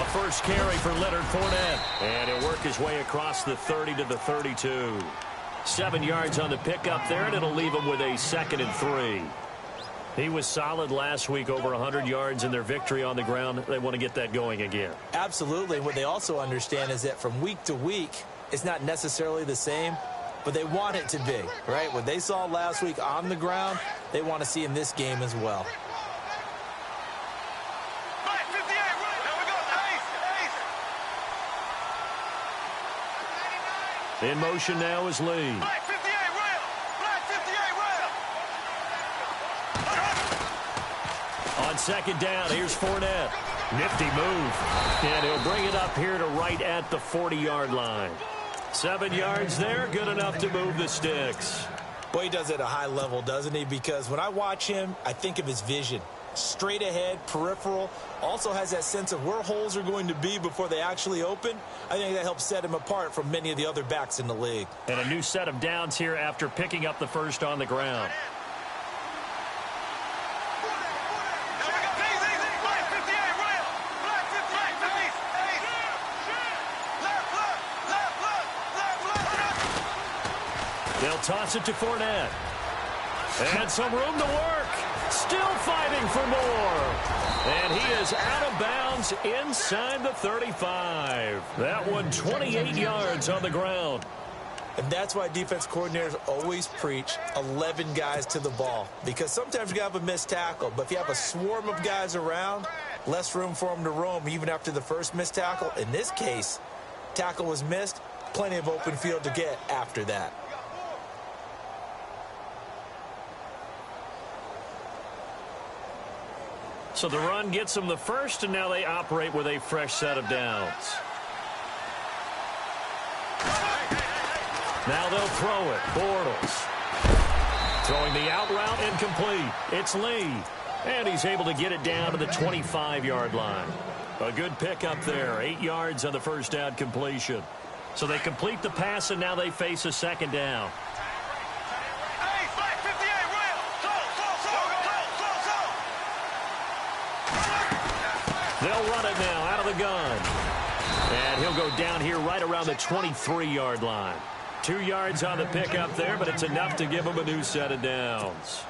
A first carry for Leonard Fournette. And he'll work his way across the 30 to the 32. 7 yards on the pickup there, and it'll leave him with a 2nd and 3. He was solid last week, over 100 yards in their victory on the ground. They want to get that going again. Absolutely. What they also understand is that from week to week, it's not necessarily the same, but they want it to be, right? What they saw last week on the ground, they want to see in this game as well. In motion now is Lee. On 2nd down, here's Fournette. Nifty move. And he'll bring it up here to right at the 40-yard line. 7 yards there, good enough to move the sticks. Boy, he does it at a high level, doesn't he? Because when I watch him, I think of his vision. Straight ahead, peripheral, also has that sense of where holes are going to be before they actually open. I think that helps set him apart from many of the other backs in the league. And a new set of downs here after picking up the first on the ground. They'll toss it to Fournette. And some room to work. Still fighting for more. And he is out of bounds inside the 35. That one 28 yards on the ground. And that's why defense coordinators always preach 11 guys to the ball. Because sometimes you have a missed tackle. But if you have a swarm of guys around, less room for them to roam even after the first missed tackle. In this case, tackle was missed. Plenty of open field to get after that. So the run gets them the first, and now they operate with a fresh set of downs. Now they'll throw it. Bortles. Throwing the out route incomplete. It's Lee. And he's able to get it down to the 25-yard line. A good pickup there. 8 yards on the first down completion. So they complete the pass, and now they face a 2nd down. They'll run it now out of the gun. And he'll go down here right around the 23-yard line. 2 yards on the pickup there, but it's enough to give them a new set of downs.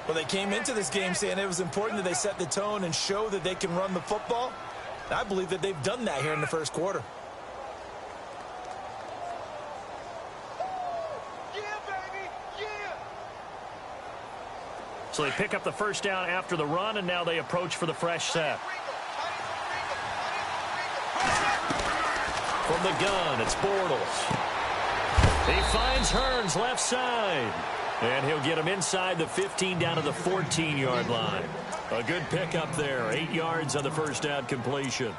Well, they came into this game saying it was important that they set the tone and show that they can run the football. I believe that they've done that here in the first quarter. So they pick up the first down after the run, and now they approach for the fresh set. From the gun, it's Bortles. He finds Hearns left side. And he'll get him inside the 15 down to the 14-yard line. A good pickup there. 8 yards on the first down completion.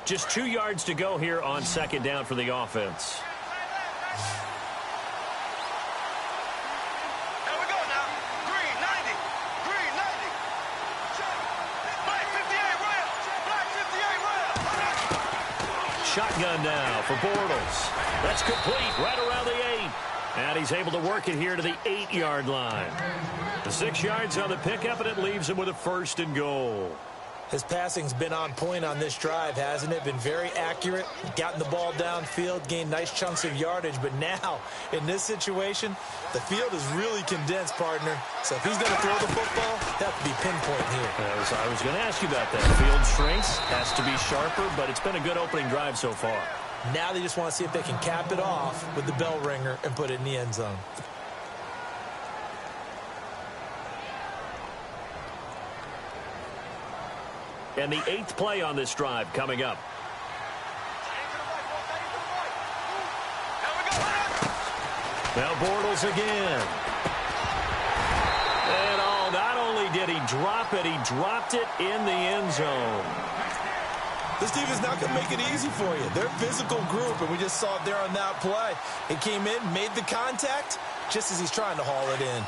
Just 2 yards to go here on 2nd down for the offense. Shotgun now for Bortles. That's complete right around the 8. And he's able to work it here to the 8-yard line. The 6 yards on the pickup, and it leaves him with a 1st and goal. His passing's been on point on this drive, hasn't it? Been very accurate, gotten the ball downfield, gained nice chunks of yardage. But now, in this situation, the field is really condensed, partner. So if he's going to throw the football, that would be pinpoint here. I was going to ask you about that. Field shrinks, has to be sharper, but it's been a good opening drive so far. Now they just want to see if they can cap it off with the bell ringer and put it in the end zone. And the 8th play on this drive coming up. Now Bortles again. And not only did he drop it, he dropped it in the end zone. This team is not going to make it easy for you. They're a physical group, and we just saw it there on that play. It came in, made the contact, just as he's trying to haul it in.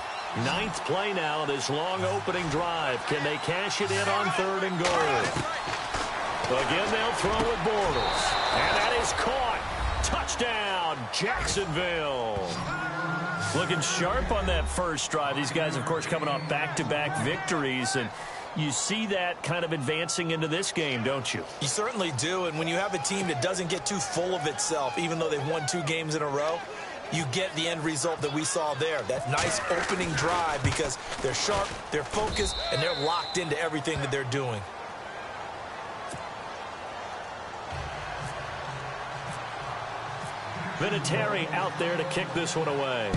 9th play now, this long opening drive. Can they cash it in on 3rd and goal? Again, they'll throw with Bortles. And that is caught. Touchdown, Jacksonville. Looking sharp on that first drive. These guys, of course, coming off back-to-back victories, and you see that kind of advancing into this game, don't you? You certainly do, and when you have a team that doesn't get too full of itself, even though they've won 2 games in a row, you get the end result that we saw there, that nice opening drive, because they're sharp, they're focused, and they're locked into everything that they're doing. Vinatieri out there to kick this one away.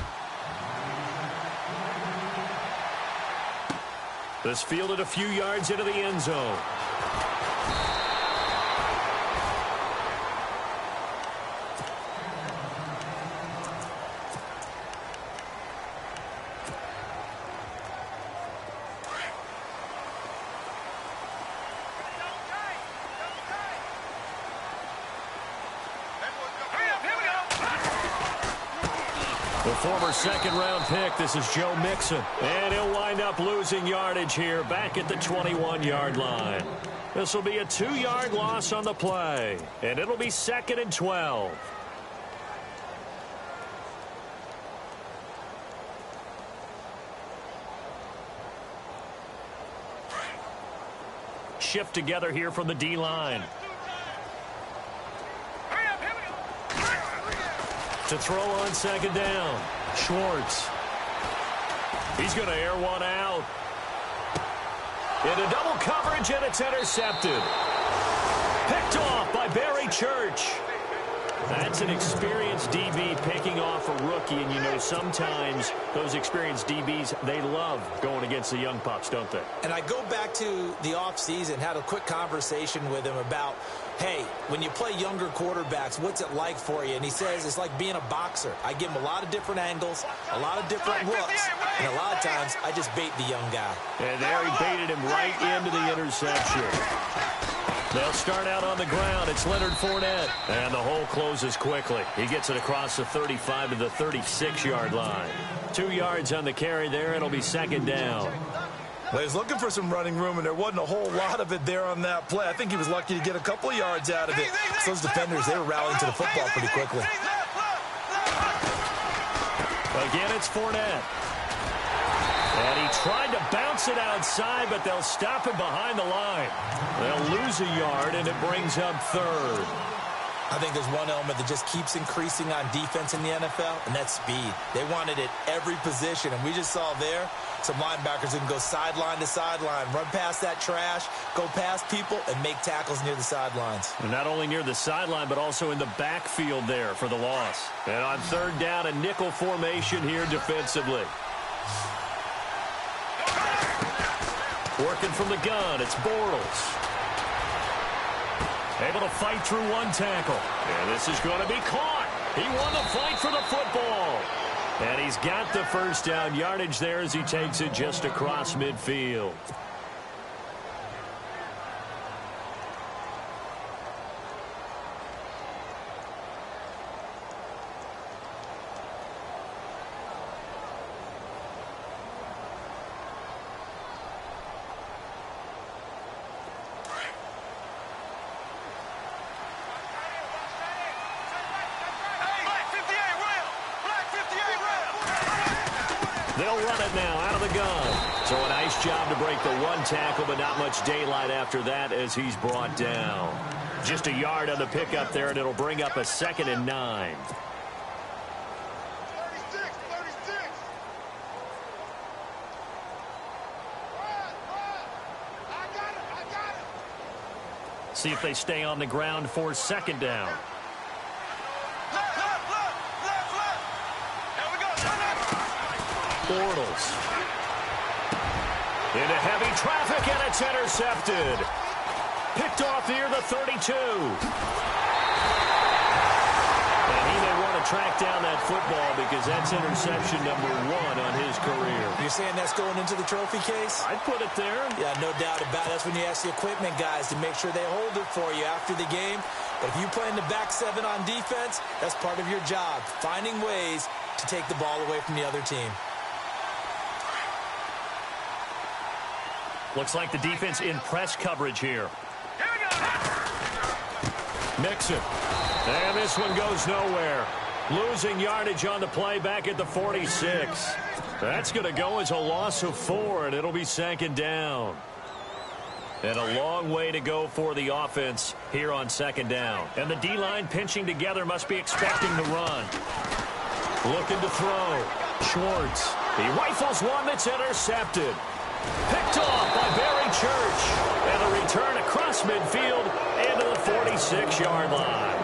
This fielded a few yards into the end zone. The former second-round pick, this is Joe Mixon. And he'll wind up losing yardage here back at the 21-yard line. This will be a 2-yard loss on the play, and it'll be 2nd and 12. Shift together here from the D-line. To throw on second down. Schwartz. He's going to air one out. Into double coverage, and it's intercepted. Picked off by Barry Church. That's an experienced DB picking off a rookie, and you know sometimes those experienced DBs, they love going against the young pups, don't they? And I go back to the offseason, had a quick conversation with him about, hey, when you play younger quarterbacks, what's it like for you? And he says it's like being a boxer. I give him a lot of different angles, a lot of different looks, and a lot of times I just bait the young guy. And there he baited him right into the interception. They'll start out on the ground. It's Leonard Fournette. And the hole closes quickly. He gets it across the 35 to the 36-yard line. 2 yards on the carry there. It'll be second down. Well, he's looking for some running room, and there wasn't a whole lot of it there on that play. I think he was lucky to get a couple of yards out of it. So those defenders, they were rallying to the football pretty quickly. Again, it's Fournette. And he tried to bounce it outside, but they'll stop him behind the line. They'll lose a yard, and it brings up 3rd. I think there's one element that just keeps increasing on defense in the NFL, and that's speed. They want it at every position, and we just saw there some linebackers who can go sideline to sideline, run past that trash, go past people, and make tackles near the sidelines. And not only near the sideline, but also in the backfield there for the loss. And on 3rd down, a nickel formation here defensively. Working from the gun, it's Bortles. Able to fight through one tackle. And this is going to be caught. He won the fight for the football. And he's got the first down yardage there as he takes it just across midfield. They'll run it now out of the gun. So a nice job to break the one tackle, but not much daylight after that as he's brought down. Just a yard on the pickup there, and it'll bring up a 2nd and 9. See if they stay on the ground for 2nd down. Bortles. Into heavy traffic, and it's intercepted. Picked off near the 32. And he may want to track down that football because that's interception number 1 on his career. You're saying that's going into the trophy case? I'd put it there. Yeah, no doubt about it. That's when you ask the equipment guys to make sure they hold it for you after the game. But if you play in the back 7 on defense, that's part of your job, finding ways to take the ball away from the other team. Looks like the defense in press coverage here. Mixon. And this one goes nowhere. Losing yardage on the play back at the 46. That's going to go as a loss of 4, and it'll be second down. And a long way to go for the offense here on second down. And the D-line pinching together must be expecting to run. Looking to throw. Schwartz. He rifles one that's intercepted. Picked off by Barry Church. And a return across midfield into the 46-yard line.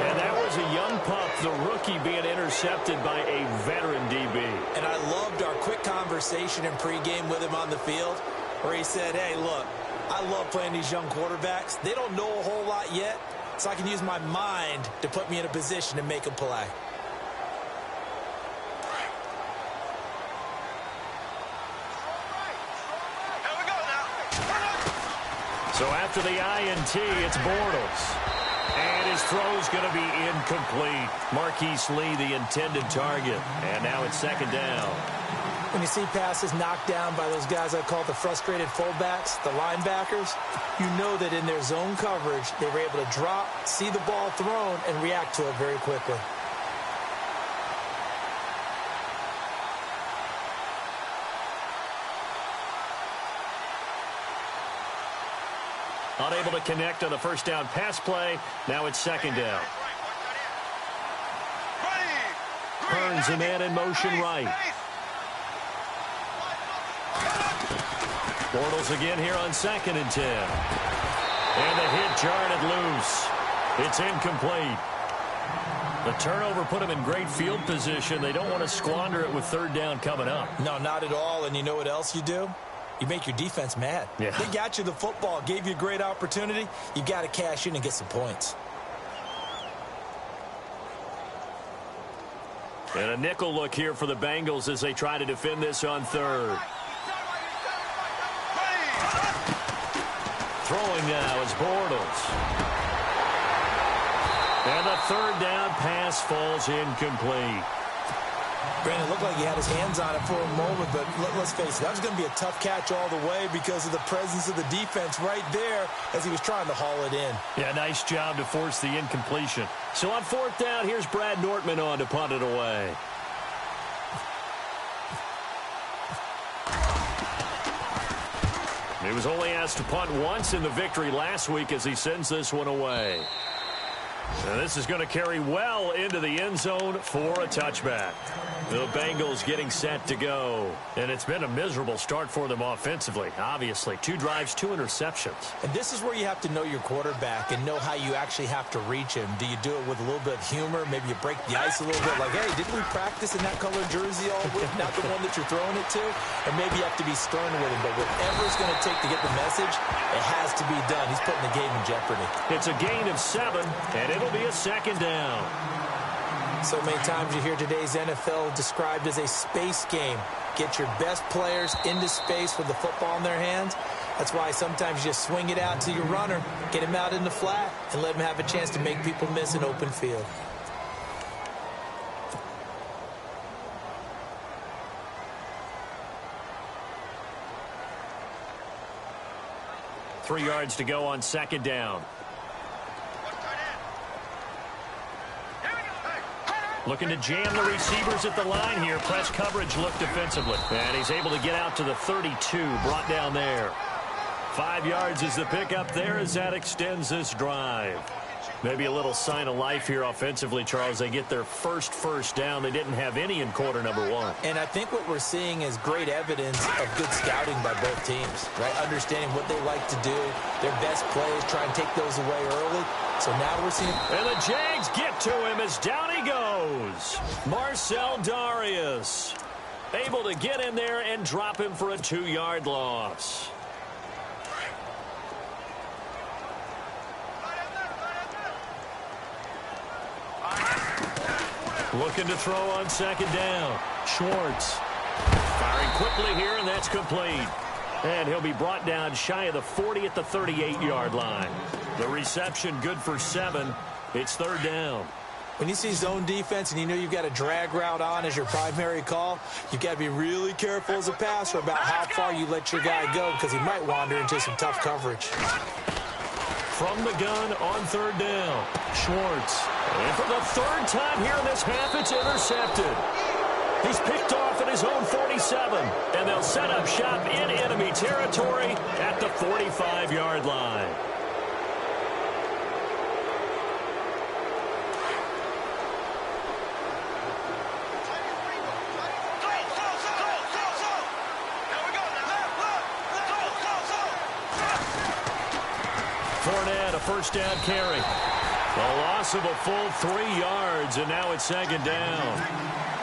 And that was a young pup, the rookie, being intercepted by a veteran DB. And I loved our quick conversation in pregame with him on the field, where he said, hey, look, I love playing these young quarterbacks. They don't know a whole lot yet, so I can use my mind to put me in a position to make a play. So after the INT, it's Bortles. And his throw's going to be incomplete. Marquise Lee, the intended target. And now it's second down. When you see passes knocked down by those guys I call the frustrated fullbacks, the linebackers, you know that in their zone coverage, they were able to drop, see the ball thrown, and react to it very quickly. Unable to connect on the first down pass play. Now it's second down. Burns a man in motion right. Bortles again here on 2nd and 10. And the hit jarred loose. It's incomplete. The turnover put him in great field position. They don't want to squander it with third down coming up. No, not at all. And you know what else you do? You make your defense mad. Yeah. They got you the football, gave you a great opportunity. You got to cash in and get some points. And a nickel look here for the Bengals as they try to defend this on third. Throwing now is Bortles. And the third down pass falls incomplete. Brandon, it looked like he had his hands on it for a moment, but let's face it, that was going to be a tough catch all the way because of the presence of the defense right there as he was trying to haul it in. Yeah, nice job to force the incompletion. So on fourth down, here's Brad Nortman on to punt it away. He was only asked to punt once in the victory last week as he sends this one away. And this is going to carry well into the end zone for a touchback. The Bengals getting set to go. And it's been a miserable start for them offensively, obviously. 2 drives, 2 interceptions. And this is where you have to know your quarterback and know how you actually have to reach him. Do you do it with a little bit of humor? Maybe you break the ice a little bit. Like, hey, didn't we practice in that color jersey all week? Not the one that you're throwing it to? Or maybe you have to be stern with him. But whatever it's going to take to get the message, it has to be done. He's putting the game in jeopardy. It's a gain of 7, and it'll be a second down. So many times you hear today's NFL described as a space game. Get your best players into space with the football in their hands. That's why sometimes you just swing it out to your runner, get him out in the flat, and let him have a chance to make people miss an open field. Three yards to go on second down. Looking to jam the receivers at the line here. Press coverage looked defensively. And he's able to get out to the 32. Brought down there. 5 yards is the pickup there as that extends this drive. Maybe a little sign of life here offensively, Charles. They get their first down. They didn't have any in quarter number 1. And I think what we're seeing is great evidence of good scouting by both teams, right? Understanding what they like to do, their best plays, try and take those away early. So now we're seeing... And the Jags get to him as down he goes. Marcel Darius able to get in there and drop him for a 2-yard loss. Looking to throw on second down. Schwartz firing quickly here, and that's complete. And he'll be brought down shy of the 40 at the 38-yard line. The reception good for 7. It's third down. When you see zone defense and you know you've got a drag route on as your primary call, you've got to be really careful as a passer about how far you let your guy go because he might wander into some tough coverage. from the gun on third down. Schwartz. And for the third time here in this half, it's intercepted. He's picked off at his own 47. And they'll set up shop in enemy territory at the 45-yard line. Fournette, a first down carry. A loss of a full 3 yards, and now it's second down.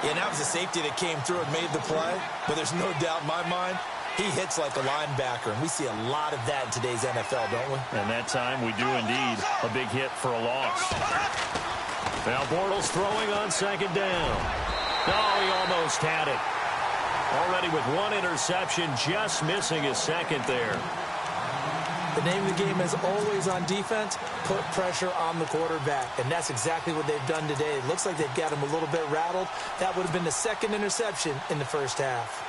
Yeah, and that was a safety that came through and made the play. But there's no doubt in my mind, he hits like a linebacker. And we see a lot of that in today's NFL, don't we? And that time we do indeed. A big hit for a loss. Now Bortles throwing on second down. Oh, he almost had it. Already with one interception, just missing his second there. The name of the game is always on defense, put pressure on the quarterback. And that's exactly what they've done today. It looks like they've got him a little bit rattled. That would have been the second interception in the first half.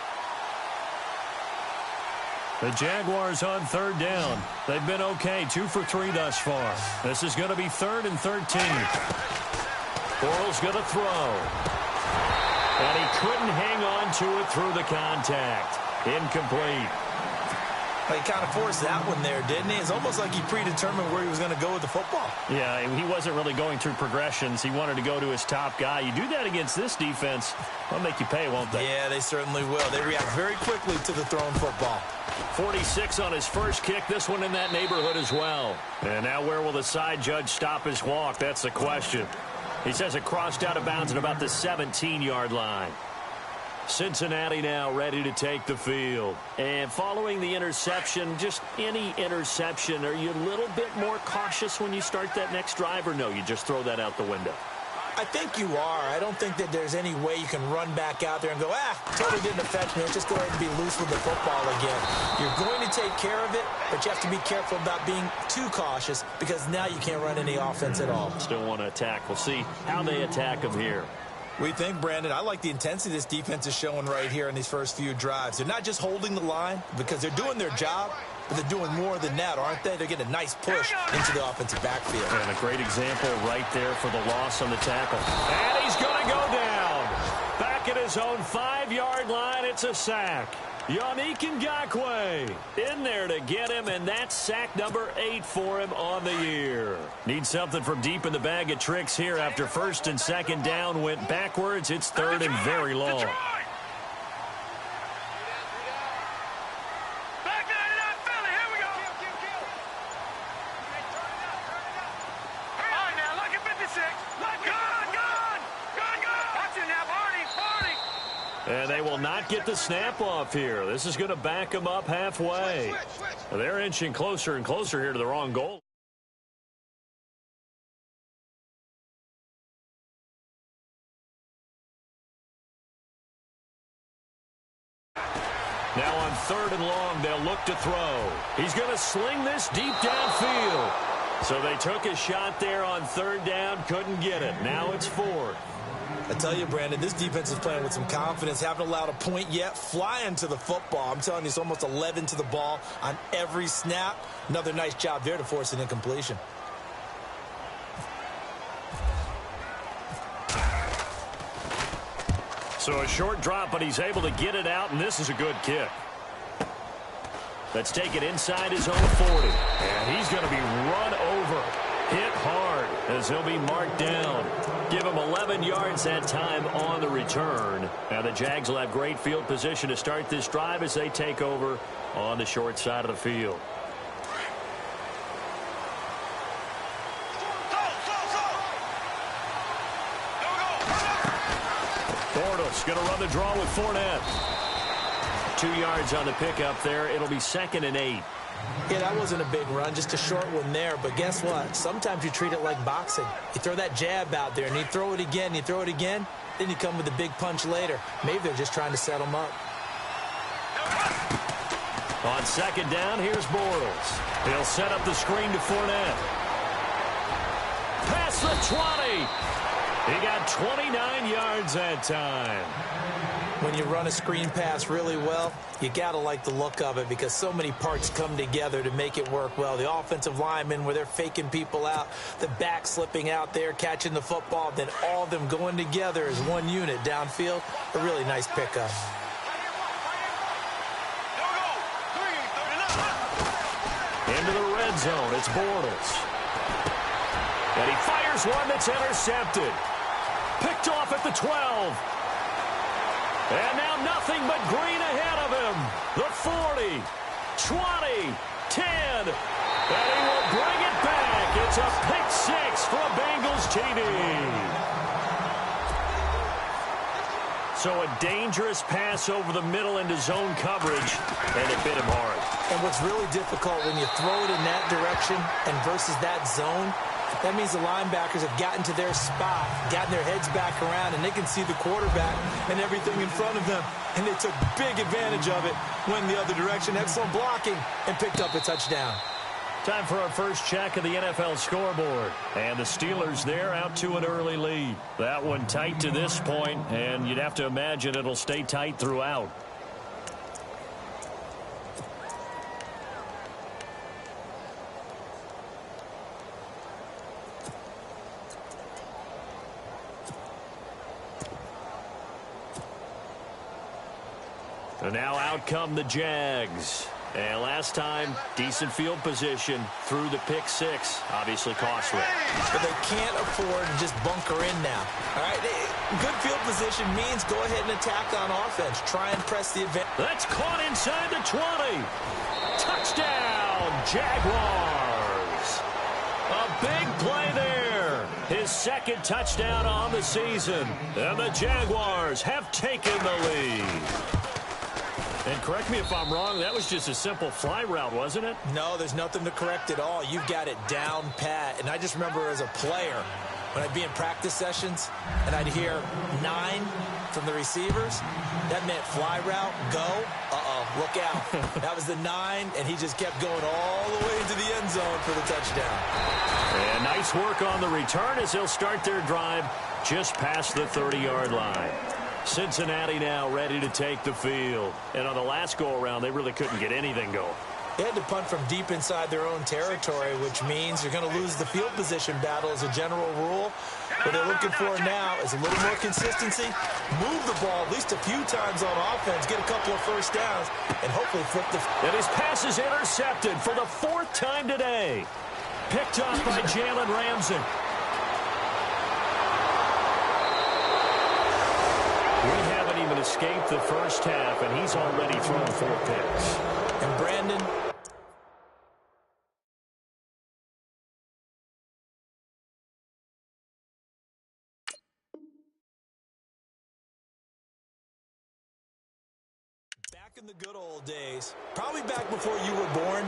The Jaguars on third down. They've been okay, 2 for 3 thus far. This is going to be 3rd and 13. Bortles going to throw. And he couldn't hang on to it through the contact. Incomplete. He kind of forced that one there, didn't he? It's almost like he predetermined where he was going to go with the football. Yeah, he wasn't really going through progressions. He wanted to go to his top guy. You do that against this defense, they'll make you pay, won't they? Yeah, they certainly will. They react very quickly to the thrown football. 46 on his first kick. This one in that neighborhood as well. And now where will the side judge stop his walk? That's the question. He says it crossed out of bounds at about the 17-yard line. Cincinnati now ready to take the field. And following the interception, just any interception, are you a little bit more cautious when you start that next drive, or no, you just throw that out the window? I think you are. I don't think that there's any way you can run back out there and go, totally didn't affect me. Let's just go ahead and be loose with the football again. You're going to take care of it, but you have to be careful about being too cautious because now you can't run any offense at all. Still want to attack. We'll see how they attack them here. We think, Brandon, I like the intensity this defense is showing right here in these first few drives. They're not just holding the line because they're doing their job, but they're doing more than that, aren't they? They're getting a nice push into the offensive backfield. And a great example right there for the loss on the tackle. And he's going to go down. Back at his own 5-yard line, it's a sack. Yannick Ngakoue in there to get him, and that's sack number 8 for him on the year. Need something from deep in the bag of tricks here after first and second down went backwards. It's third and very long. And they will not get the snap off here. This is going to back them up halfway. They're inching closer and closer here to the wrong goal. Now on third and long, they'll look to throw. He's going to sling this deep downfield. So they took a shot there on third down, couldn't get it. Now it's fourth. I tell you, Brandon, this defense is playing with some confidence. Haven't allowed a point yet. Flying to the football. I'm telling you, it's almost 11 to the ball on every snap. Another nice job there to force an incompletion. So a short drop, but he's able to get it out, and this is a good kick. Let's take it inside his own 40. And he's going to be run over. Hit hard as he'll be marked down. Give him 11 yards that time on the return. Now the Jags will have great field position to start this drive as they take over on the short side of the field. Bortles going to run the draw with Fournette. 2 yards on the pickup there. It'll be 2nd and 8. Yeah, that wasn't a big run, just a short one there. But guess what? Sometimes you treat it like boxing. You throw that jab out there, and you throw it again, you throw it again, then you come with a big punch later. Maybe they're just trying to set them up. On second down, here's Bortles. He'll set up the screen to Fournette. Past the 20. He got 29 yards that time. When you run a screen pass really well, you got to like the look of it because so many parts come together to make it work well. The offensive linemen, where they're faking people out, the back slipping out there, catching the football, then all of them going together as one unit downfield. A really nice pickup. Into the red zone, it's Bortles. And he fires one that's intercepted. Picked off at the 12. And now nothing but green ahead of him. The 40, 20, 10. And he will bring it back. It's a pick six for a Bengals TD. So a dangerous pass over the middle into zone coverage, and it bit him hard. And what's really difficult when you throw it in that direction and versus that zone, that means the linebackers have gotten to their spot, gotten their heads back around, and they can see the quarterback and everything in front of them. And they took big advantage of it, went the other direction, excellent blocking, and picked up a touchdown. Time for our first check of the NFL scoreboard. And the Steelers there out to an early lead. That one tight to this point, and you'd have to imagine it'll stay tight throughout. And now out come the Jags. And last time, decent field position through the pick six. Obviously costly. But they can't afford to just bunker in now. All right, good field position means go ahead and attack on offense. Try and press the advantage. That's caught inside the 20. Touchdown, Jaguars. A big play there. His second touchdown on the season. And the Jaguars have taken the lead. And correct me if I'm wrong, that was just a simple fly route, wasn't it? No, there's nothing to correct at all. You've got it down pat. And I just remember as a player, when I'd be in practice sessions and I'd hear 9 from the receivers, that meant fly route, go, look out. That was the 9, and he just kept going all the way into the end zone for the touchdown. And nice work on the return as they'll start their drive just past the 30-yard line. Cincinnati now ready to take the field. And on the last go-around, they really couldn't get anything going. They had to punt from deep inside their own territory, which means you're going to lose the field position battle as a general rule. What they're looking for now is a little more consistency, move the ball at least a few times on offense, get a couple of first downs, and hopefully flip the... And his pass is intercepted for the 4th time today. Picked up by Jalen Ramsey. We haven't even escaped the first half, and he's already thrown 4 picks. And Brandon... Back in the good old days, probably back before you were born,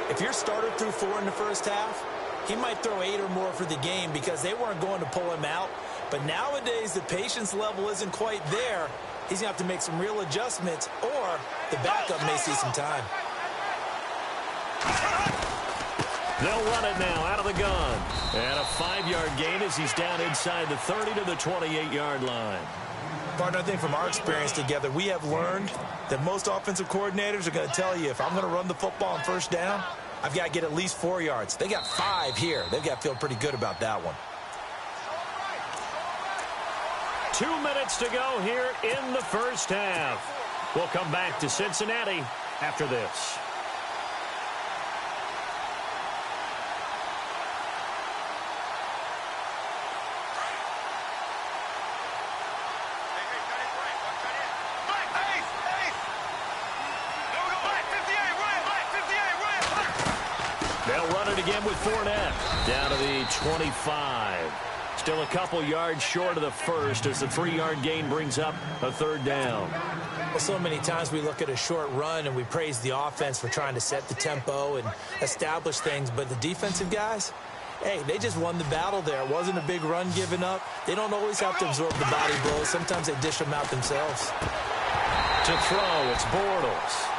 if your starter threw 4 in the first half, he might throw 8 or more for the game because they weren't going to pull him out. But nowadays, the patience level isn't quite there. He's going to have to make some real adjustments, or the backup may see some time. They'll run it now out of the gun. And a 5-yard gain as he's down inside the 30 to the 28-yard line. Partner, I think from our experience together, we have learned that most offensive coordinators are going to tell you, if I'm going to run the football on first down, I've got to get at least 4 yards. They got 5 here. They've got to feel pretty good about that one. 2 minutes to go here in the first half. We'll come back to Cincinnati after this. They'll run it again with Fournette. Down to the 25. Still a couple yards short of the first as the 3-yard gain brings up a 3rd down. Well, so many times we look at a short run and we praise the offense for trying to set the tempo and establish things. But the defensive guys, hey, they just won the battle there. It wasn't a big run given up. They don't always have to absorb the body blows. Sometimes they dish them out themselves. To throw, it's Bortles.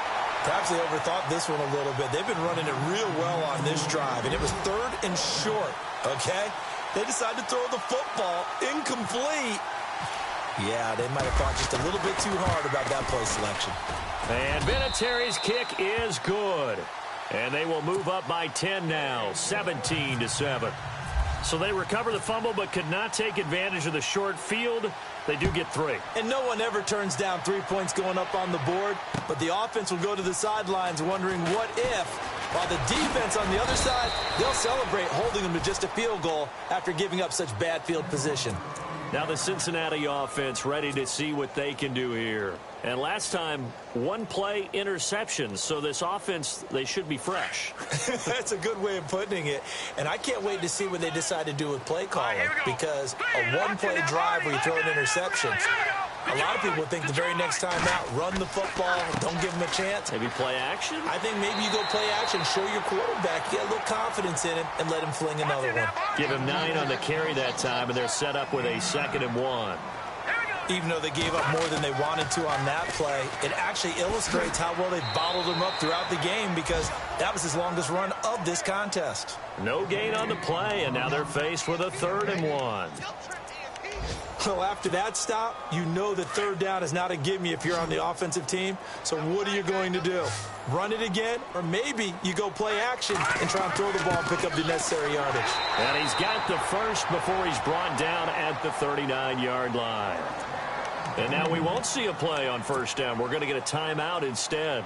Perhaps they overthought this one a little bit. They've been running it real well on this drive, and it was 3rd and short, okay? They decided to throw the football incomplete. Yeah, they might have thought just a little bit too hard about that play selection. And Vinatieri's kick is good. And they will move up by 10 now, 17-7. So they recover the fumble but could not take advantage of the short field. They do get 3. And no one ever turns down 3 points going up on the board, but the offense will go to the sidelines wondering what if, while the defense on the other side, they'll celebrate holding them to just a field goal after giving up such bad field position. Now the Cincinnati offense ready to see what they can do here. And last time, 1 play interception, so this offense, they should be fresh. That's a good way of putting it. And I can't wait to see what they decide to do with play calling, because a 1-play drive where you throw an interception, a lot of people think the very next time out, run the football, don't give them a chance. Maybe play action? I think maybe you go play action, show your quarterback, get a little confidence in him, and let him fling another one. Give him 9 on the carry that time, and they're set up with a 2nd and 1. Even though they gave up more than they wanted to on that play, it actually illustrates how well they bottled them up throughout the game, because that was his longest run of this contest. No gain on the play, and now they're faced with a 3rd and 1. Well, after that stop, you know that 3rd down is not a gimme if you're on the offensive team. So what are you going to do? Run it again? Or maybe you go play action and try and throw the ball and pick up the necessary yardage. And he's got the first before he's brought down at the 39-yard line. And now we won't see a play on 1st down. We're going to get a timeout instead,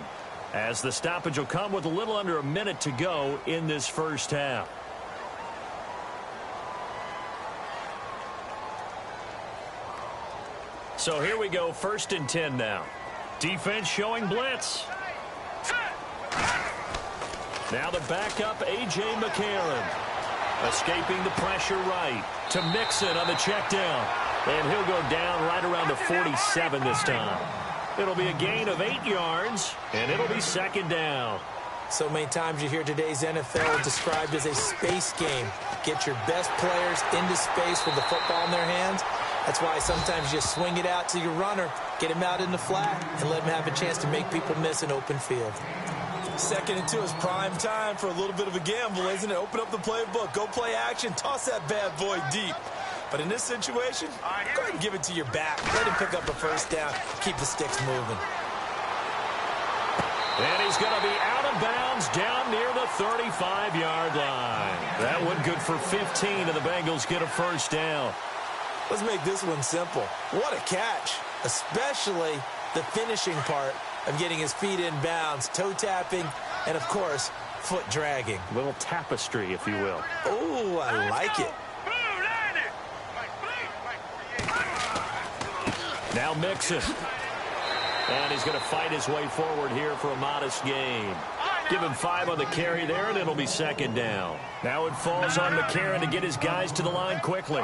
as the stoppage will come with a little under a minute to go in this 1st half. So here we go, 1st and 10 now. Defense showing blitz. Now the backup, A.J. McCarron. Escaping the pressure right to Mixon on the check down. And he'll go down right around the 47 this time. It'll be a gain of 8 yards, and it'll be 2nd down. So many times you hear today's NFL described as a space game. Get your best players into space with the football in their hands. That's why sometimes you swing it out to your runner, get him out in the flat, and let him have a chance to make people miss an open field. 2nd and 2 is prime time for a little bit of a gamble, isn't it? Open up the playbook, go play action, toss that bad boy deep. But in this situation, go ahead and give it to your back. Let him pick up a 1st down, keep the sticks moving. And he's going to be out of bounds down near the 35-yard line. That one good for 15, and the Bengals get a 1st down. Let's make this one simple. What a catch, especially the finishing part of getting his feet in bounds, toe tapping, and, of course, foot dragging. A little tapestry, if you will. Oh, I like it. Now Mixon. And he's going to fight his way forward here for a modest gain. Give him 5 on the carry there, and it'll be 2nd down. Now it falls on McCarron to get his guys to the line quickly.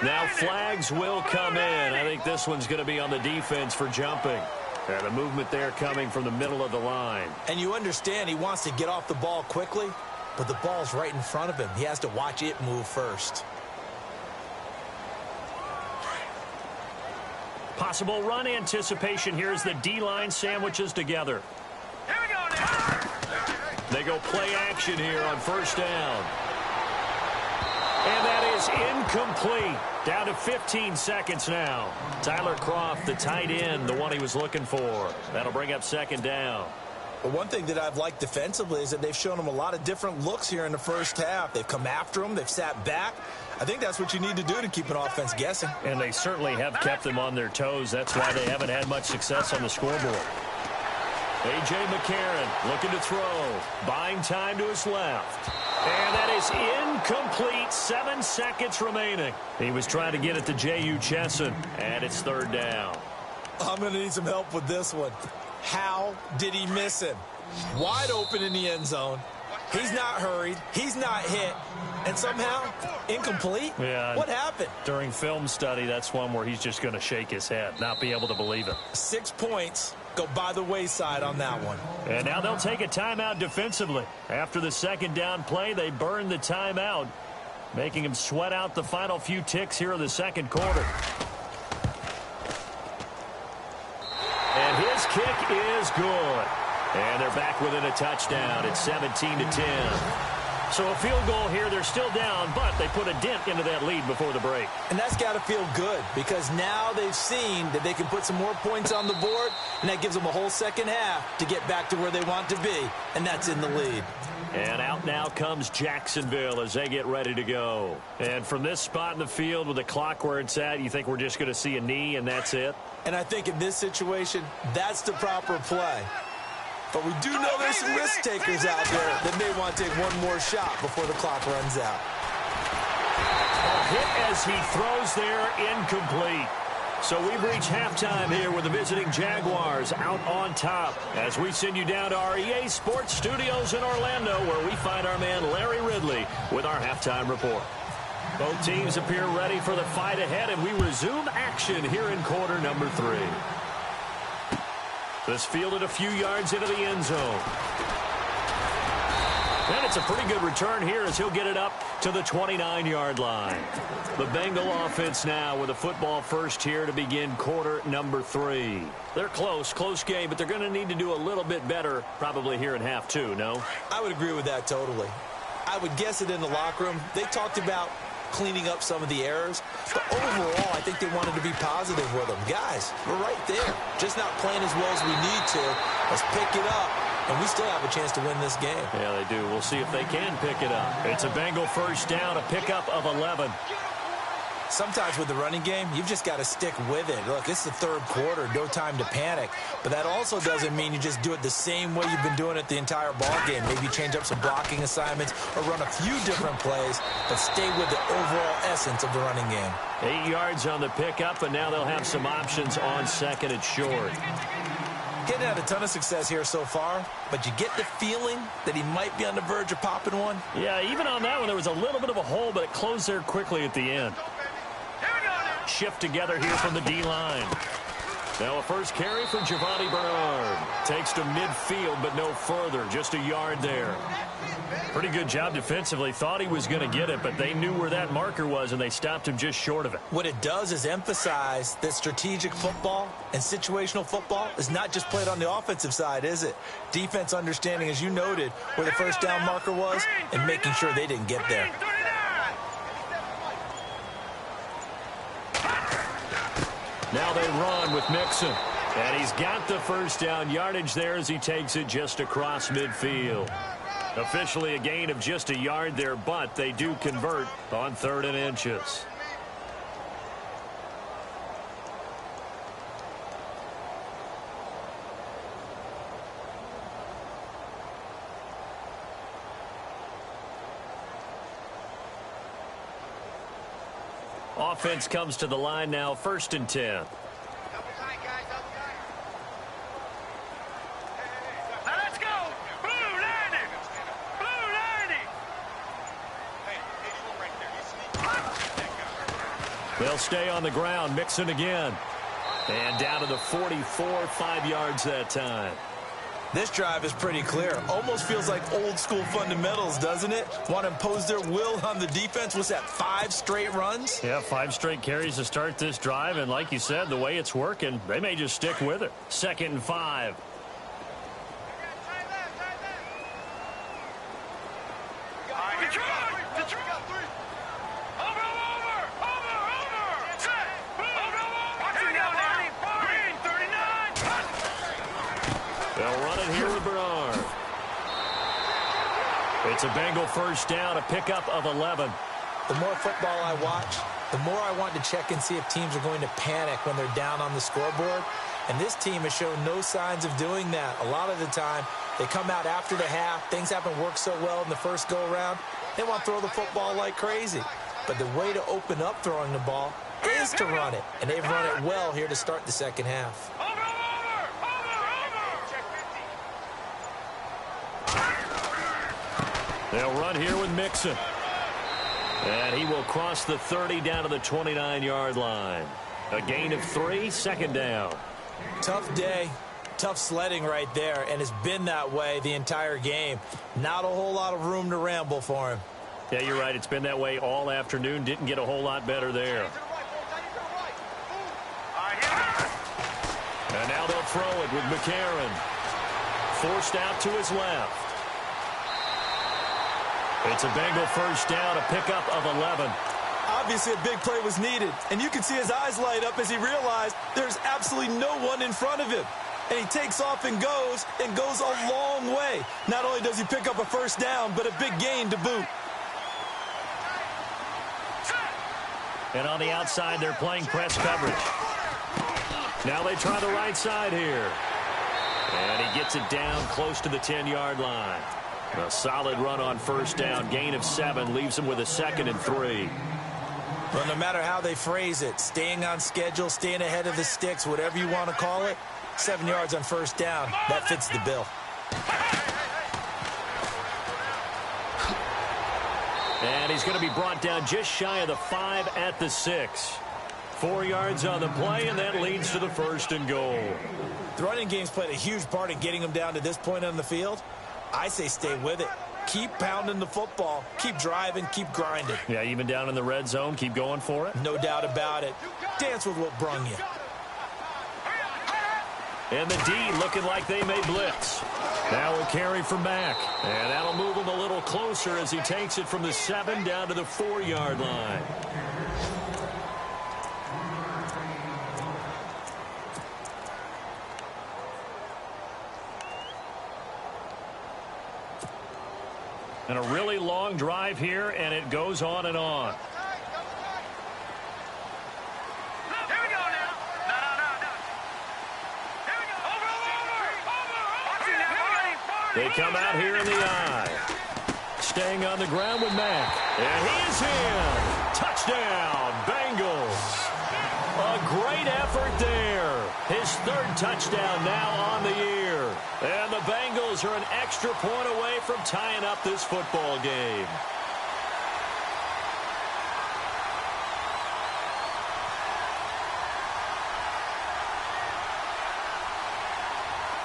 Now flags will come in. I think this one's going to be on the defense for jumping. And the movement there coming from the middle of the line. And you understand he wants to get off the ball quickly, but the ball's right in front of him. He has to watch it move first. Possible run anticipation here as the D-line sandwiches together. Here we go now. They go play action here on 1st down. And that is incomplete. Down to 15 seconds now. Tyler Kroft, the tight end, the one he was looking for. That'll bring up 2nd down. But one thing that I've liked defensively is that they've shown him a lot of different looks here in the 1st half. They've come after him. They've sat back. I think that's what you need to do to keep an offense guessing. And they certainly have kept them on their toes. That's why they haven't had much success on the scoreboard. A.J. McCarron looking to throw. Buying time to his left. And that is incomplete. 7 seconds remaining. He was trying to get it to J.U. Chesson. And it's 3rd down. I'm going to need some help with this one. How did he miss him? Wide open in the end zone. He's not hurried. He's not hit. And somehow, incomplete? Yeah. What happened? During film study, that's one where he's just going to shake his head, not be able to believe it. 6 points go by the wayside on that one. And now they'll take a timeout defensively. After the 2nd down play, they burn the timeout, making him sweat out the final few ticks here in the 2nd quarter. And his kick is good. And they're back within a touchdown. It's 17-10. So a field goal here, they're still down, but they put a dent into that lead before the break. And that's got to feel good because now they've seen that they can put some more points on the board, and that gives them a whole second half to get back to where they want to be, and that's in the lead. And out now comes Jacksonville as they get ready to go. And from this spot in the field with the clock where it's at, you think we're just going to see a knee and that's it? And I think in this situation, that's the proper play. But we do know there's some risk takers out there that may want to take one more shot before the clock runs out. A hit as he throws there, incomplete. So we've reached halftime here with the visiting Jaguars out on top as we send you down to our EA Sports Studios in Orlando where we find our man Larry Ridley with our halftime report. Both teams appear ready for the fight ahead, and we resume action here in quarter number 3. This fielded a few yards into the end zone. And it's a pretty good return here as he'll get it up to the 29-yard line. The Bengal offense now with a football first here to begin quarter number 3. They're close game, but they're going to need to do a little bit better probably here in half 2, no? I would agree with that totally. I would guess it in the locker room. They talked about cleaning up some of the errors, but overall, I think they wanted to be positive with them. Guys, we're right there. Just not playing as well as we need to. Let's pick it up, and we still have a chance to win this game. Yeah, they do. We'll see if they can pick it up. It's a Bengal first down, a pickup of 11. Sometimes with the running game, you've just got to stick with it. Look, it's the third quarter, no time to panic. But that also doesn't mean you just do it the same way you've been doing it the entire ball game. Maybe change up some blocking assignments or run a few different plays, but stay with the overall essence of the running game. 8 yards on the pickup, and now they'll have some options on second and short. Getting had a ton of success here so far, but you get the feeling that he might be on the verge of popping one. Yeah, even on that one, there was a little bit of a hole, but it closed there quickly at the end. Shift together here from the D-line. Now a first carry for Giovanni Bernard. Takes to midfield, but no further. Just a yard there. Pretty good job defensively. Thought he was going to get it, but they knew where that marker was, and they stopped him just short of it. What it does is emphasize that strategic football and situational football is not just played on the offensive side, is it? Defense understanding, as you noted, where the first down marker was and making sure they didn't get there. Now they run with Mixon. And he's got the first down yardage there as he takes it just across midfield. Officially a gain of just a yard there, but they do convert on 3rd and inches. Offense comes to the line now, 1st and 10. Let's go! Blue 90! Blue 90! They'll stay on the ground. Mixon again. And down to the 44, 5 yards that time. This drive is pretty clear. Almost feels like old school fundamentals, doesn't it? Want to impose their will on the defense. What's that, 5 straight runs? Yeah, 5 straight carries to start this drive. And like you said, the way it's working, they may just stick with it. 2nd and 5. It's a Bengal first down, a pickup of 11. The more football I watch, the more I want to check and see if teams are going to panic when they're down on the scoreboard. And this team has shown no signs of doing that. A lot of the time, they come out after the half. Things haven't worked so well in the first go-around. They want to throw the football like crazy. But the way to open up throwing the ball is to run it. And they've run it well here to start the second half. They'll run here with Mixon. And he will cross the 30 down to the 29-yard line. A gain of 3, 2nd down. Tough day, tough sledding right there, and it's been that way the entire game. Not a whole lot of room to ramble for him. Yeah, you're right. It's been that way all afternoon. Didn't get a whole lot better there. And now they'll throw it with McCarron. Forced out to his left. It's a Bengal first down, a pickup of 11. Obviously, a big play was needed, and you can see his eyes light up as he realized there's absolutely no one in front of him. And he takes off and goes a long way. Not only does he pick up a first down, but a big gain to boot. And on the outside, they're playing press coverage. Now they try the right side here. And he gets it down close to the 10-yard line. A solid run on first down. Gain of 7 leaves him with a 2nd and 3. Well, no matter how they phrase it, staying on schedule, staying ahead of the sticks, whatever you want to call it, 7 yards on first down, that fits the bill. And he's going to be brought down just shy of the 5 at the 6. 4 yards on the play, and that leads to the 1st and goal. The running game's played a huge part in getting him down to this point on the field. I say stay with it. Keep pounding the football. Keep driving. Keep grinding. Yeah, even down in the red zone, keep going for it. No doubt about it. Dance with what brung you. And the D looking like they may blitz. Now a carry from Mack. And that'll move him a little closer as he takes it from the 7 down to the 4-yard line. And a really long drive here, and it goes on and on. Here we go now. No. Here we go. Over. They come out here in the eye. Staying on the ground with Mack. And he is in. Touchdown, Bengals. A great effort there. His 3rd touchdown now on the year. And the Bengals are an extra point away from tying up this football game.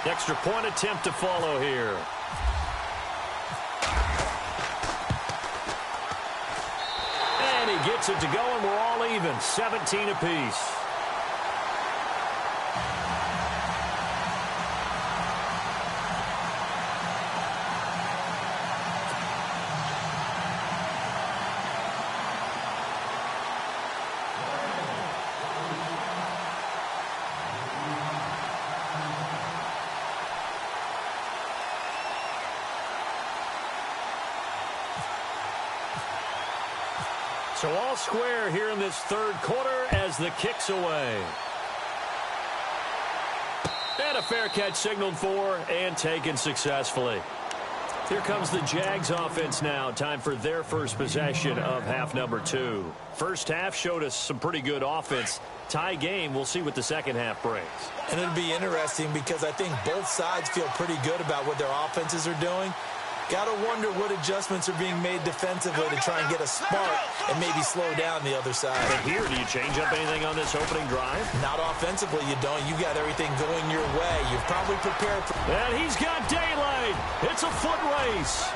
Extra point attempt to follow here. And he gets it to go, and we're all even. 17 apiece. So all square here in this 3rd quarter as the kick's away. And a fair catch signaled for and taken successfully. Here comes the Jags offense now. Time for their first possession of half number 2. First half showed us some pretty good offense. Tie game, we'll see what the second half brings. And it'll be interesting because I think both sides feel pretty good about what their offenses are doing. Got to wonder what adjustments are being made defensively to try and get a spark and maybe slow down the other side. But here, do you change up anything on this opening drive? Not offensively, you don't. You got everything going your way. You've probably prepared for... And he's got daylight. It's a foot race.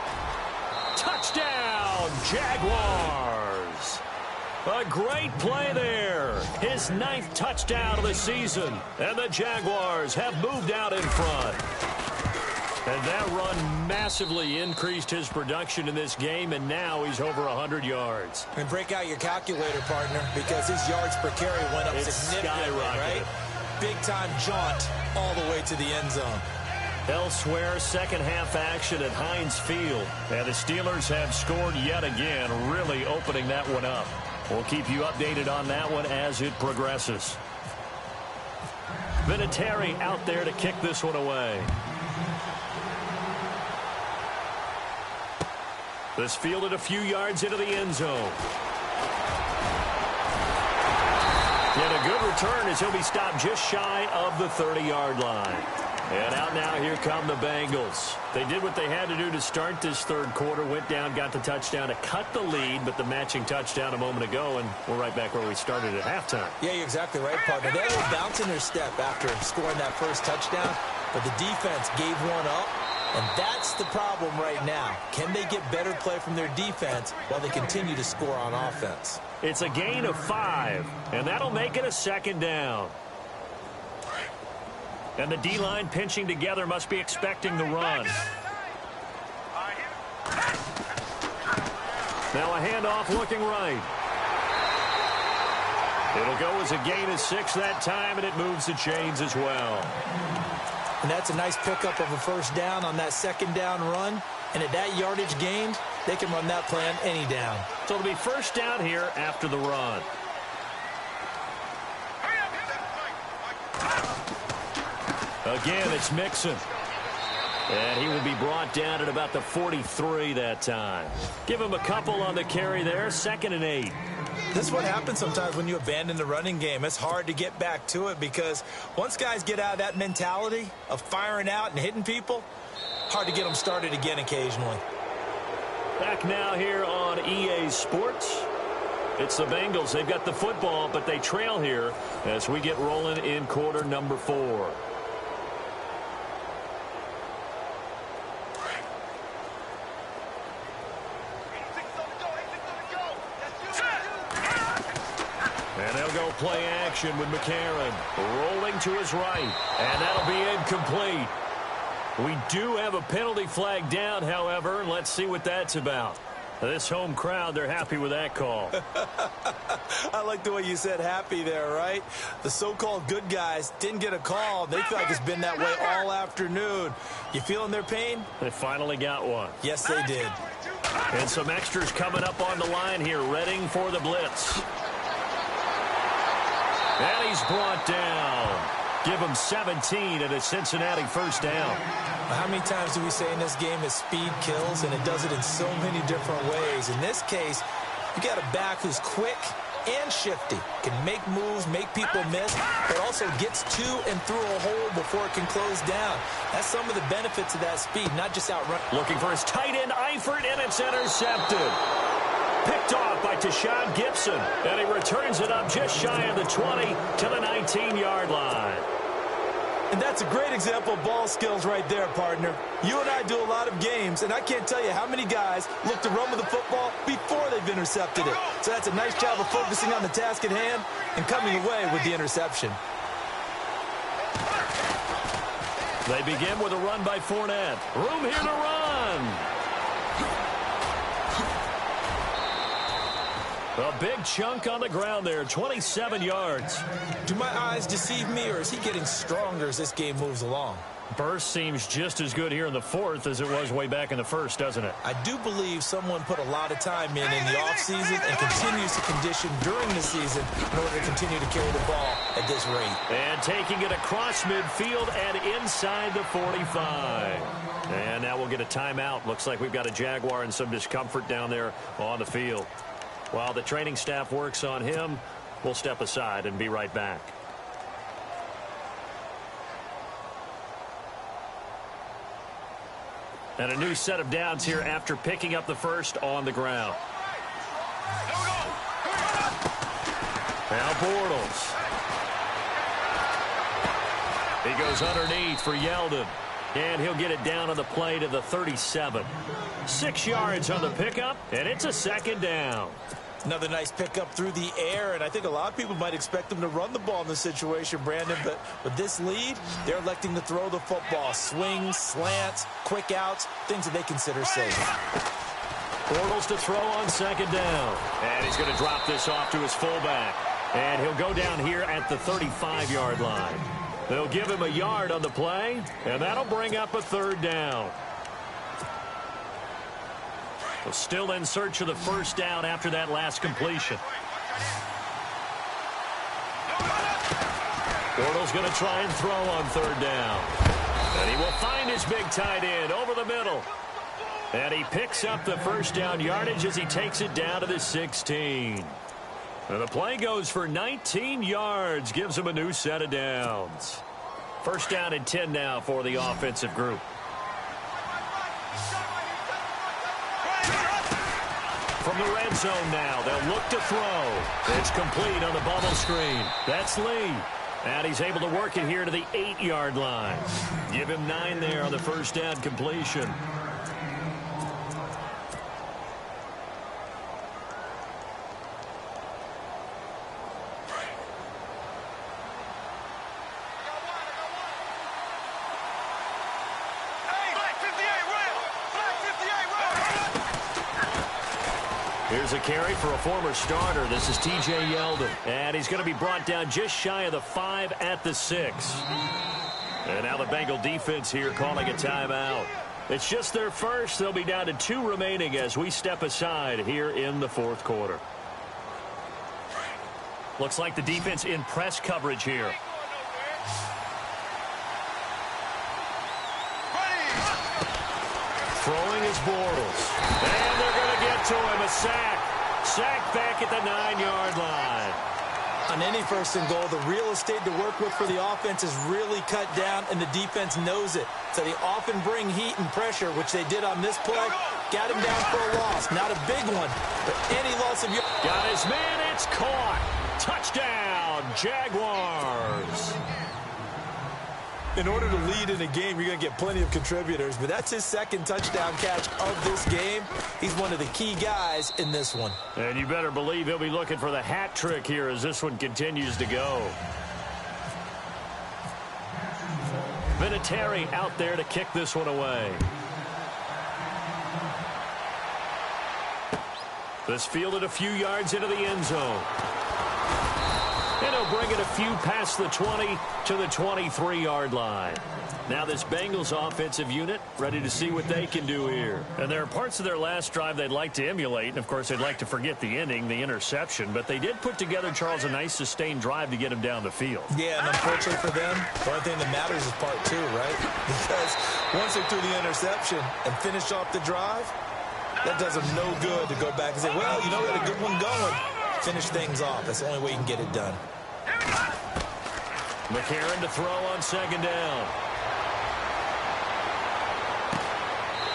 Touchdown, Jaguars. A great play there. His 9th touchdown of the season. And the Jaguars have moved out in front. And that run massively increased his production in this game, and now he's over 100 yards. And break out your calculator, partner, because his yards per carry went up significantly, right? Big-time jaunt all the way to the end zone. Elsewhere, second half action at Heinz Field. And the Steelers have scored yet again, really opening that one up. We'll keep you updated on that one as it progresses. Vinatieri out there to kick this one away. This fielded a few yards into the end zone. And a good return as he'll be stopped just shy of the 30-yard line. And out now, here come the Bengals. They did what they had to do to start this 3rd quarter, went down, got the touchdown to cut the lead, but the matching touchdown a moment ago, and we're right back where we started at halftime. Yeah, you're exactly right, partner. They had a little bounce in their step after scoring that first touchdown, but the defense gave one up. And that's the problem right now. Can they get better play from their defense while they continue to score on offense? It's a gain of 5, and that'll make it a 2nd down. And the D-line pinching together must be expecting the run. Now a handoff looking right. It'll go as a gain of 6 that time, and it moves the chains as well. And that's a nice pickup of a first down on that second down run. And at that yardage gained, they can run that play on any down. So it'll be first down here after the run. Again, it's Mixon. And he will be brought down at about the 43 that time. Give him a couple on the carry there, 2nd and 8. This is what happens sometimes when you abandon the running game. It's hard to get back to it because once guys get out of that mentality of firing out and hitting people, hard to get them started again occasionally. Back now here on EA Sports. It's the Bengals. They've got the football, but they trail here as we get rolling in quarter number 4. And they'll go play action with McCarron. Rolling to his right. And that'll be incomplete. We do have a penalty flag down, however, and let's see what that's about. This home crowd, they're happy with that call. I like the way you said happy there, right? The so-called good guys didn't get a call. They feel like it's been that way all afternoon. You feeling their pain? They finally got one. Yes, they did. And some extras coming up on the line here, readying for the blitz. And he's brought down. Give him 17 at a Cincinnati first down. How many times do we say in this game that speed kills, and it does it in so many different ways? In this case, you got a back who's quick and shifty, can make moves, make people miss, but also gets to and through a hole before it can close down. That's some of the benefits of that speed, not just outrun. Looking for his tight end, Eifert, and it's intercepted. Picked off by Tashawn Gibson, and he returns it up just shy of the 20 to the 19-yard line. And that's a great example of ball skills right there, partner. You and I do a lot of games, and I can't tell you how many guys look to run with the football before they've intercepted it. So that's a nice job of focusing on the task at hand and coming away with the interception. They begin with a run by Fournette. Room here to run. A big chunk on the ground there, 27 yards. Do my eyes deceive me, or is he getting stronger as this game moves along? Burst seems just as good here in the 4th as it was way back in the 1st, doesn't it? I do believe someone put a lot of time in the offseason and continues to condition during the season in order to continue to carry the ball at this rate. And taking it across midfield and inside the 45. And now we'll get a timeout. Looks like we've got a Jaguar and some discomfort down there on the field. While the training staff works on him, we'll step aside and be right back. And a new set of downs here after picking up the first on the ground. Now Bortles. He goes underneath for Yeldon. And he'll get it down on the play to the 37. 6 yards on the pickup, and it's a 2nd down. Another nice pickup through the air, and I think a lot of people might expect them to run the ball in this situation, Brandon, but with this lead, they're electing to throw the football. Swings, slants, quick outs, things that they consider safe. Bortles to throw on 2nd down. And he's going to drop this off to his fullback. And he'll go down here at the 35-yard line. They'll give him a yard on the play, and that'll bring up a 3rd down. Well, still in search of the first down after that last completion. Bortles going to try and throw on 3rd down. And he will find his big tight end over the middle. And he picks up the first down yardage as he takes it down to the 16. And the play goes for 19 yards, gives him a new set of downs. First down and 10 now for the offensive group. From the red zone now, they'll look to throw. It's complete on the bubble screen. That's Lee. And he's able to work it here to the 8-yard line. Give him 9 there on the first down completion. Here's a carry for a former starter. This is T.J. Yeldon. And he's going to be brought down just shy of the 5 at the 6. And now the Bengal defense here calling a timeout. It's just their first. They'll be down to 2 remaining as we step aside here in the fourth quarter. Looks like the defense in press coverage here. Throwing is Bortles. And they're going to get to him. A sack. Sack back at the 9-yard line. On any first and goal, the real estate to work with for the offense is really cut down, and the defense knows it. So they often bring heat and pressure, which they did on this play. Got him down for a loss. Not a big one, but any loss of your... Got his man. It's caught. Touchdown, Jaguars. In order to lead in a game, you're going to get plenty of contributors, but that's his second touchdown catch of this game. He's one of the key guys in this one. And you better believe he'll be looking for the hat trick here as this one continues to go. Vinatieri out there to kick this one away. This fielded a few yards into the end zone. And he'll bring it a few past the 20 to the 23-yard line. Now this Bengals offensive unit ready to see what they can do here. And there are parts of their last drive they'd like to emulate. And, of course, they'd like to forget the ending, the interception. But they did put together, Charles, a nice sustained drive to get him down the field. Yeah, and unfortunately for them, the only thing that matters is part 2, right? Because once they threw the interception and finished off the drive, that does them no good to go back and say, well, you know, we had a good one going. Finish things off. That's the only way you can get it done. McCarron to throw on second down.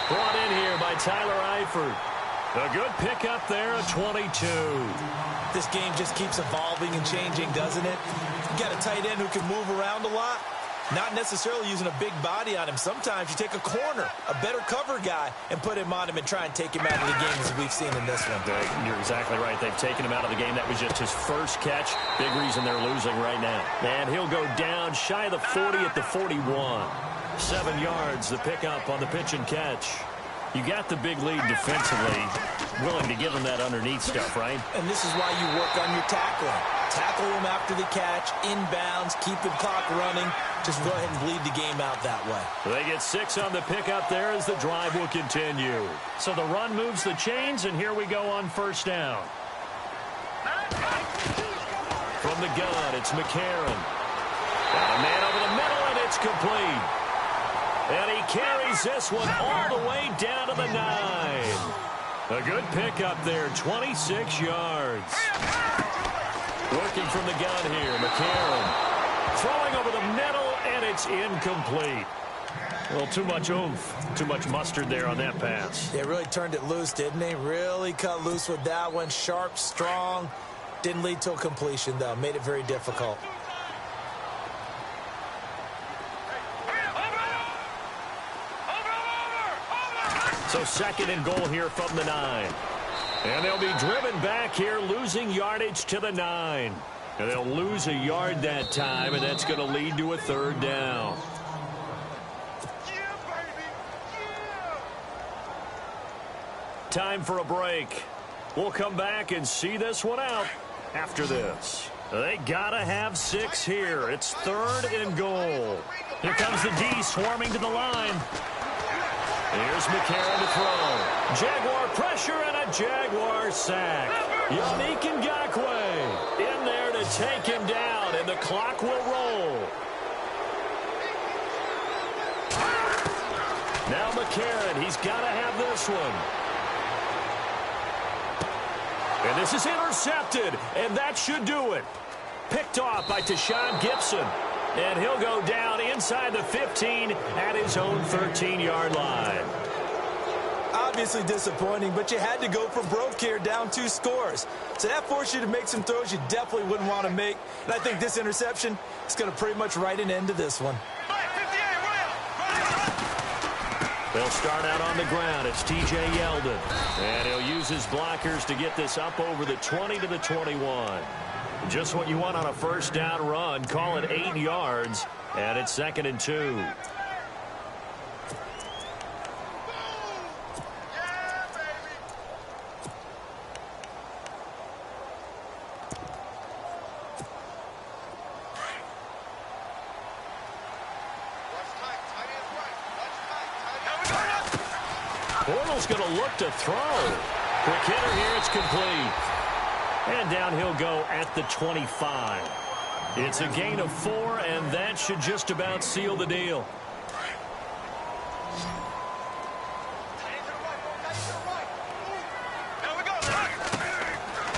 Brought in here by Tyler Eifert. A good pickup there, a 22. This game just keeps evolving and changing, doesn't it? You got a tight end who can move around a lot. Not necessarily using a big body on him. Sometimes you take a corner, a better cover guy, and put him on him and try and take him out of the game as we've seen in this one. You're exactly right. They've taken him out of the game. That was just his first catch. Big reason they're losing right now. And he'll go down shy of the 40 at the 41. 7 yards, the pickup on the pitch and catch. You got the big lead defensively, willing to give them that underneath stuff, right? And this is why you work on your tackling. Tackle them after the catch, inbounds, keep the clock running. Just go ahead and bleed the game out that way. They get 6 on the pickup there as the drive will continue. So the run moves the chains, and here we go on first down. From the gun, it's McCarron. Got a man over the middle, and it's complete. And he carries this one all the way down to the 9. A good pickup there, 26 yards. Working from the gun here, McCarron. Throwing over the middle, and it's incomplete. Well, too much oomph, too much mustard there on that pass. They really turned it loose, didn't they? Really cut loose with that one. Sharp, strong. Didn't lead to a completion, though. Made it very difficult. So second and goal here from the 9. And they'll be driven back here, losing yardage to the 9. And they'll lose a yard that time, and that's going to lead to a third down. Time for a break. We'll come back and see this one out after this. They got to have 6 here. It's third and goal. Here comes the D swarming to the line. Here's McCarron to throw. Jaguar pressure and a Jaguar sack. Yannick Ngakoue in there to take him down, and the clock will roll. Now McCarron, he's got to have this one. And this is intercepted, and that should do it. Picked off by Tashawn Gibson. And he'll go down inside the 15 at his own 13-yard line. Obviously disappointing, but you had to go for broke here, down 2 scores. So that forced you to make some throws you definitely wouldn't want to make. And I think this interception is going to pretty much write an end to this one. They'll start out on the ground. It's T.J. Yeldon. And he'll use his blockers to get this up over the 20 to the 21. Just what you want on a first down run. Call it 8 yards. And it's second and 2. Bortles going to look to throw. Quick hitter here. It's complete. And down he'll go at the 25. It's a gain of 4, and that should just about seal the deal.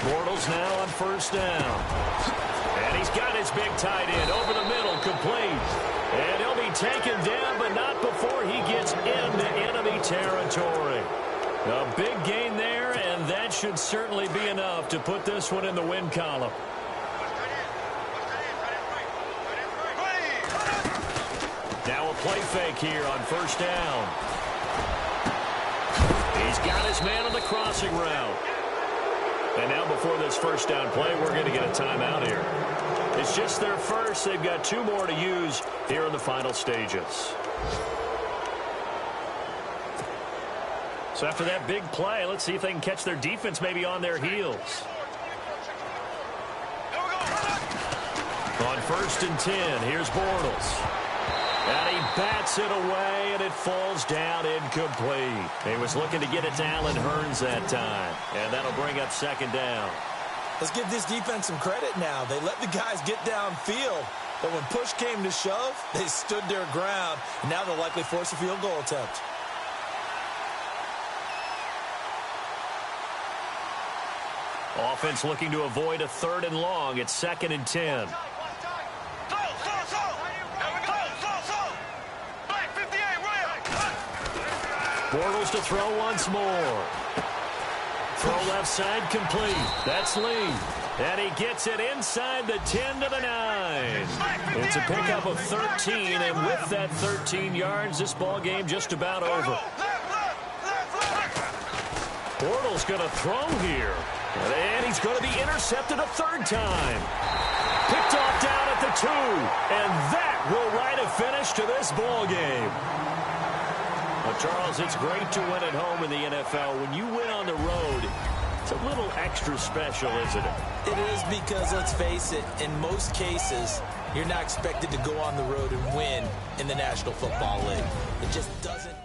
Bortles now on first down. And he's got his big tight end over the middle, complete. And he'll be taken down, but not before he gets into enemy territory. A big gain there, and that should certainly be enough to put this one in the win column. Now a play fake here on first down. He's got his man on the crossing route. And now before this first down play, we're going to get a timeout here. It's just their first. They've got 2 more to use here in the final stages. So after that big play, let's see if they can catch their defense maybe on their heels. On first and 10, here's Bortles. And he bats it away, and it falls down incomplete. He was looking to get it to Allen Hurns that time, and that'll bring up second down. Let's give this defense some credit now. They let the guys get downfield, but when push came to shove, they stood their ground, and now they'll likely force a field goal attempt. Offense looking to avoid a 3rd and long. It's 2nd and 10. Bortles to throw once more. Throw left side complete. That's Lee. And he gets it inside the 10 to the 9. It's a pickup of 13, and with that 13 yards, this ball game just about over. Bortles going to throw here. And he's going to be intercepted a 3rd time. Picked off down at the 2. And that will write a finish to this ball game. Well, Charles, it's great to win at home in the NFL. When you win on the road, it's a little extra special, isn't it? It is because, let's face it, in most cases, you're not expected to go on the road and win in the National Football League. It just doesn't...